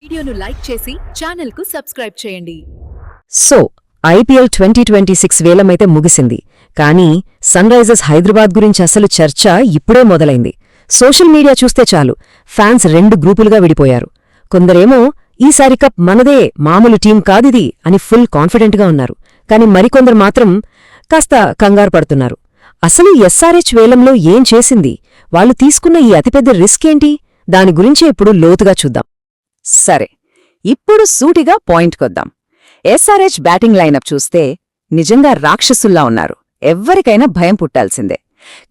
వీడియోను లైక్ చేసి ఛానల్కు సబ్స్క్రైబ్ చేయండి. సో ఐపీఎల్ 2026 వేలమైతే ముగిసింది. కానీ సన్ రైజర్స్ హైదరాబాద్ గురించి అసలు చర్చ ఇప్పుడే మొదలైంది. సోషల్ మీడియా చూస్తే చాలు ఫ్యాన్స్ రెండు గ్రూపులుగా విడిపోయారు. కొందరేమో ఈసారి కప్ మనదే, మామూలు టీం కాదిది అని ఫుల్ కాన్ఫిడెంట్గా ఉన్నారు. కాని మరికొందరు మాత్రం కాస్త కంగారు పడుతున్నారు. అసలు ఎస్ఆర్హెచ్ వేలంలో ఏం చేసింది, వాళ్లు తీసుకున్న ఈ అతిపెద్ద రిస్క్ ఏంటి, దాని గురించే ఇప్పుడు లోతుగా చూద్దాం. సరే, ఇప్పుడు సూటిగా పాయింట్కొద్దాం. ఎస్ఆర్హెచ్ బ్యాటింగ్ లైనప్ చూస్తే నిజంగా రాక్షసుల్లా ఉన్నారు. ఎవ్వరికైనా భయం పుట్టాల్సిందే.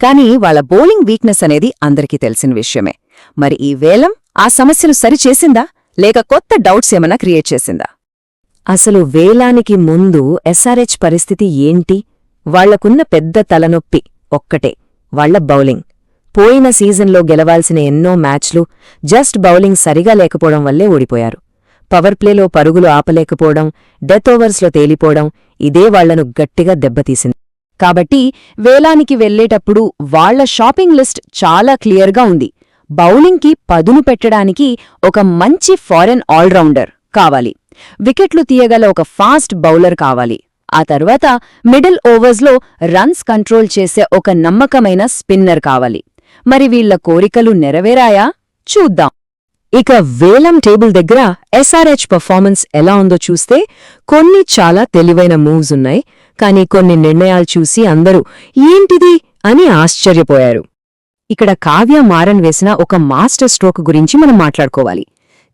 కానీ వాళ్ల బౌలింగ్ వీక్నెస్ అనేది అందరికీ తెలిసిన విషయమే. మరి ఈ వేలం ఆ సమస్యను సరిచేసిందా, లేక కొత్త డౌట్స్ ఏమన్నా క్రియేట్ చేసిందా? అసలు వేలానికి ముందు ఎస్ఆర్హెచ్ పరిస్థితి ఏంటి? వాళ్లకున్న పెద్ద తలనొప్పి ఒక్కటే, వాళ్ల బౌలింగ్. పోయిన సీజన్లో గెలవాల్సిన ఎన్నో మ్యాచ్లు జస్ట్ బౌలింగ్ సరిగా లేకపోవడం వల్లే ఓడిపోయారు. పవర్ ప్లేలో పరుగులు ఆపలేకపోవడం, డెత్ ఓవర్స్లో తేలిపోవడం ఇదే వాళ్లను గట్టిగా దెబ్బతీసింది. కాబట్టి వేలానికి వెళ్లేటప్పుడు వాళ్ల షాపింగ్ లిస్ట్ చాలా క్లియర్గా ఉంది. బౌలింగ్కి పదును పెట్టడానికి ఒక మంచి ఫారెన్ ఆల్రౌండర్ కావాలి, వికెట్లు తీయగల ఒక ఫాస్ట్ బౌలర్ కావాలి, ఆ తర్వాత మిడిల్ ఓవర్స్లో రన్స్ కంట్రోల్ చేసే ఒక నమ్మకమైన స్పిన్నర్ కావాలి. మరి వీళ్ల కోరికలు నెరవేరాయా? చూద్దాం. ఇక వేలం టేబుల్ దగ్గర ఎస్ఆర్హెచ్ పర్ఫార్మెన్స్ ఎలా ఉందో చూస్తే కొన్ని చాలా తెలివైన మూవ్స్ ఉన్నాయి. కానీ కొన్ని నిర్ణయాలు చూసి అందరూ ఏంటిది అని ఆశ్చర్యపోయారు. ఇక్కడ కావ్య మారన్ వేసిన ఒక మాస్టర్ స్ట్రోక్ గురించి మనం మాట్లాడుకోవాలి.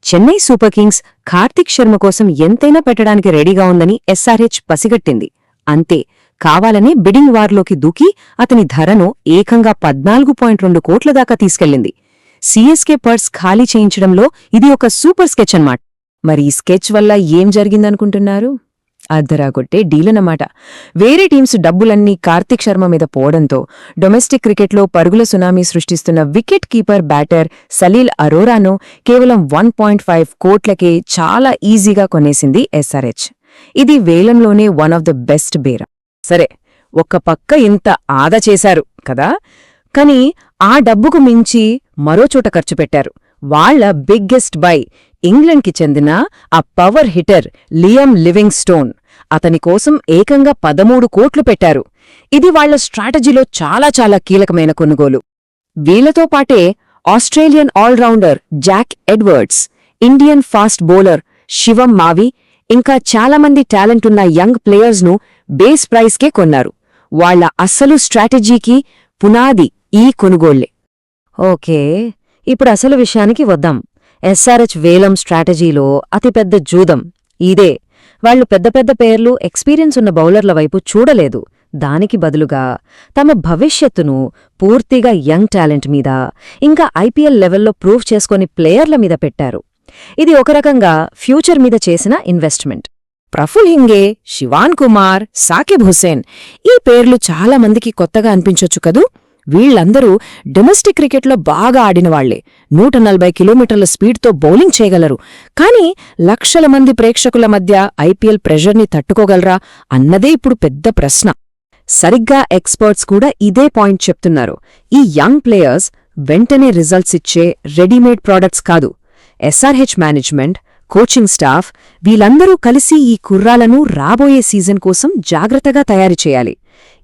చెన్నై సూపర్ కింగ్స్ కార్తిక్ శర్మ కోసం ఎంతైనా పెట్టడానికి రెడీగా ఉందని ఎస్ఆర్హెచ్ పసిగట్టింది. అంతే, కావాలనే బిడింగ్ వార్లోకి దూకి అతని ధరను ఏకంగా 14.2 కోట్ల దాకా తీసుకెళ్లింది. సిఎస్కే పర్స్ ఖాళీ చేయించడంలో ఇది ఒక సూపర్ స్కెచ్ అన్నమాట. మరి ఈ స్కెచ్ వల్ల ఏం జరిగిందనుకుంటున్నారు? అద్దరాగొట్టే డీలన్నమాట. వేరే టీమ్స్ డబ్బులన్నీ కార్తిక్ శర్మ మీద పోవడంతో డొమెస్టిక్ క్రికెట్లో పరుగుల సునామీ సృష్టిస్తున్న వికెట్ కీపర్ బ్యాటర్ సలీల్ అరోరాను కేవలం 1.5 కోట్లకే చాలా ఈజీగా కొనేసింది ఎస్ఆర్హెచ్. ఇది వేలంలోనే వన్ ఆఫ్ ద బెస్ట్ బేరా. సరే, ఒక్క పక్క ఇంత ఆదా చేశారు కదా, కాని ఆ డబ్బుకు మించి మరోచోట ఖర్చు పెట్టారు. వాళ్ల బిగ్గెస్ట్ బై ఇంగ్లండ్కి చెందిన ఆ power hitter Liam living stone. అతని కోసం ఏకంగా 13 కోట్లు పెట్టారు. ఇది వాళ్ల స్ట్రాటజీలో చాలా చాలా కీలకమైన కొనుగోలు. వీళ్లతో పాటే Australian allrounder Jack Edwards, Indian fast bowler Shivam Mavi, ఇంకా చాలామంది టాలెంటున్న యంగ్ ప్లేయర్స్ను బేస్ ప్రైస్కే కొన్నారు. వాళ్ల అస్సలు స్ట్రాటజీకి పునాది ఈ కొనుగోళ్లే. ఓకే, ఇప్పుడు అసలు విషయానికి వద్దాం. ఎస్ఆర్హెచ్ వేలం స్ట్రాటజీలో అతిపెద్ద జూదం ఇదే. వాళ్లు పెద్ద పెద్ద పేర్లు, ఎక్స్పీరియన్స్ ఉన్న బౌలర్ల వైపు చూడలేదు. దానికి బదులుగా తమ భవిష్యత్తును పూర్తిగా యంగ్ టాలెంట్ మీద, ఇంకా ఐపీఎల్ లెవెల్లో ప్రూవ్ చేసుకుని ప్లేయర్ల మీద పెట్టారు. ఇది ఒక రకంగా ఫ్యూచర్ మీద చేసిన ఇన్వెస్ట్మెంట్. ప్రఫుల్ హింగే, శివాన్ కుమార్, సాకిబ్ హుసేన్ ఈ పేర్లు చాలా మందికి కొత్తగా అనిపించొచ్చు కదూ. వీళ్లందరూ డొమెస్టిక్ క్రికెట్లో బాగా ఆడినవాళ్లే. 140 కిలోమీటర్ల స్పీడ్తో బౌలింగ్ చేయగలరు. కానీ లక్షల మంది ప్రేక్షకుల మధ్య ఐపీఎల్ ప్రెషర్ని తట్టుకోగలరా అన్నదే ఇప్పుడు పెద్ద ప్రశ్న. సరిగ్గా ఎక్స్పర్ట్స్ కూడా ఇదే పాయింట్ చెప్తున్నారు. ఈ యంగ్ ప్లేయర్స్ వెంటనే రిజల్ట్స్ ఇచ్చే రెడీమేడ్ ప్రాడక్ట్స్ కాదు. ఎస్ఆర్హెచ్ మేనేజ్మెంట్, కోచింగ్ స్టాఫ్ వీళ్ళందరూ కలిసి ఈ కుర్రాలను రాబోయే సీజన్ కోసం జాగ్రత్తగా తయారు చేయాలి.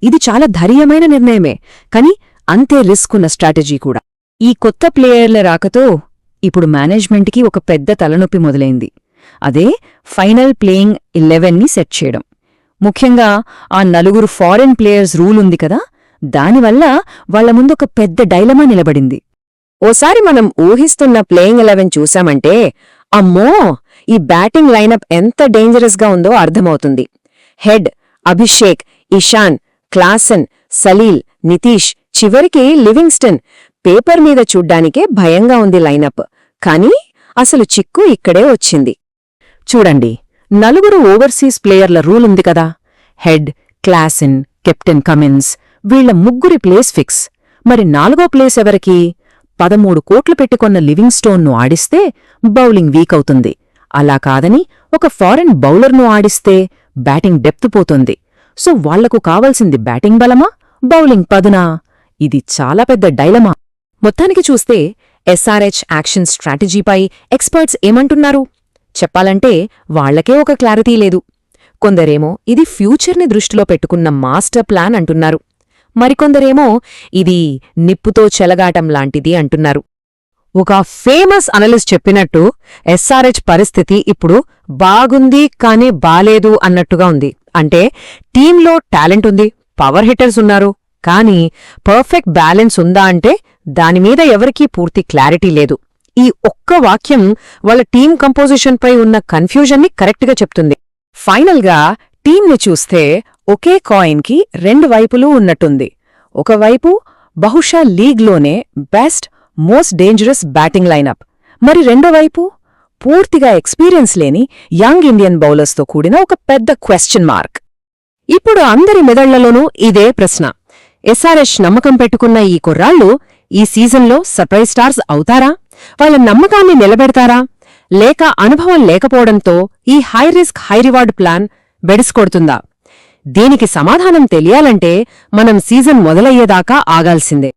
ఇది చాలా ధైర్యమైన నిర్ణయమే, కానీ అంతే రిస్క్ ఉన్న స్ట్రాటజీ కూడా. ఈ కొత్త ప్లేయర్ల రాకతో ఇప్పుడు మేనేజ్మెంట్కి ఒక పెద్ద తలనొప్పి మొదలైంది. అదే ఫైనల్ ప్లేయింగ్ 11ని సెట్ చేయడం. ముఖ్యంగా ఆ 4 ఫారెన్ ప్లేయర్స్ రూల్ ఉంది కదా, దానివల్ల వాళ్ల ముందొక పెద్ద డైలమా నిలబడింది. ఓసారి మనం ఊహిస్తున్న ప్లేయింగ్ 11 చూశామంటే అమ్మో, ఈ బ్యాటింగ్ లైనప్ ఎంత డేంజరస్గా ఉందో అర్థమవుతుంది. హెడ్ అభిషేక్, ఇషాన్, క్లాసన్, సలీల్, నితీష్, చివరికి లివింగ్స్టన్. పేపర్ మీద చూడ్డానికే భయంగా ఉంది లైనప్. కానీ అసలు చిక్కు ఇక్కడే వచ్చింది. చూడండి, 4 ఓవర్సీస్ ప్లేయర్ల రూల్ ఉంది కదా. హెడ్, క్లాసన్, కెప్టెన్ కమిన్స్ వీళ్ల 3 ప్లేస్ ఫిక్స్. మరి 4వ ప్లేస్ ఎవరికి? 13 కోట్లు పెట్టుకొన్న లివింగ్ స్టోన్ను ఆడిస్తే బౌలింగ్ వీక్ అవుతుంది. అలా కాదని ఒక ఫారెన్ బౌలర్ను ఆడిస్తే బ్యాటింగ్ డెప్త్ పోతుంది. సో వాళ్లకు కావాల్సింది బ్యాటింగ్ బలమా, బౌలింగ్ పదునా? ఇది చాలా పెద్ద డైలమా. మొత్తానికి చూస్తే ఎస్ఆర్హెచ్ యాక్షన్ స్ట్రాటజీపై ఎక్స్పర్ట్స్ ఏమంటున్నారు? చెప్పాలంటే వాళ్లకే ఒక క్లారిటీ లేదు. కొందరేమో ఇది ఫ్యూచర్ని దృష్టిలో పెట్టుకున్న మాస్టర్ ప్లాన్ అంటున్నారు. మరికొందరేమో ఇది నిప్పుతో చెలగాటం లాంటిది అంటున్నారు. ఒక ఫేమస్ అనలిస్ట్ చెప్పినట్టు ఎస్ఆర్హెచ్ పరిస్థితి ఇప్పుడు బాగుంది కానీ బాలేదు అన్నట్టుగా ఉంది. అంటే టీంలో టాలెంట్ ఉంది, పవర్ హిట్టర్స్ ఉన్నారు, కానీ పర్ఫెక్ట్ బ్యాలెన్స్ ఉందా అంటే దానిమీద ఎవరికీ పూర్తి క్లారిటీ లేదు. ఈ ఒక్క వాక్యం వాళ్ళ టీం కంపోజిషన్పై ఉన్న కన్ఫ్యూజన్ని కరెక్ట్గా చెప్తుంది. ఫైనల్గా టీంని చూస్తే ఒకే కాయిన్కి రెండు వైపులూ ఉన్నట్టుంది. ఒకవైపు బహుశా లీగ్లోనే best most dangerous batting lineup, మరి రెండోవైపు పూర్తిగా ఎక్స్పీరియన్స్ లేని యంగ్ ఇండియన్ బౌలర్స్తో కూడిన ఒక పెద్ద క్వశ్చన్ మార్క్. ఇప్పుడు అందరి మెదళ్లలోనూ ఇదే ప్రశ్న. ఎస్ఆర్హెచ్ నమ్మకం పెట్టుకున్న ఈ కుర్రాళ్లు ఈ సీజన్లో సర్ప్రైజ్ స్టార్స్ అవుతారా? వాళ్ళ నమ్మకాన్ని నిలబెడతారా? లేక అనుభవం లేకపోవడంతో ఈ high risk high reward plan బెడిసికొడుతుందా? దీనికి సమాధానం తెలియాలంటే మనం సీజన్ మొదలయ్యేదాకా ఆగాల్సిందే.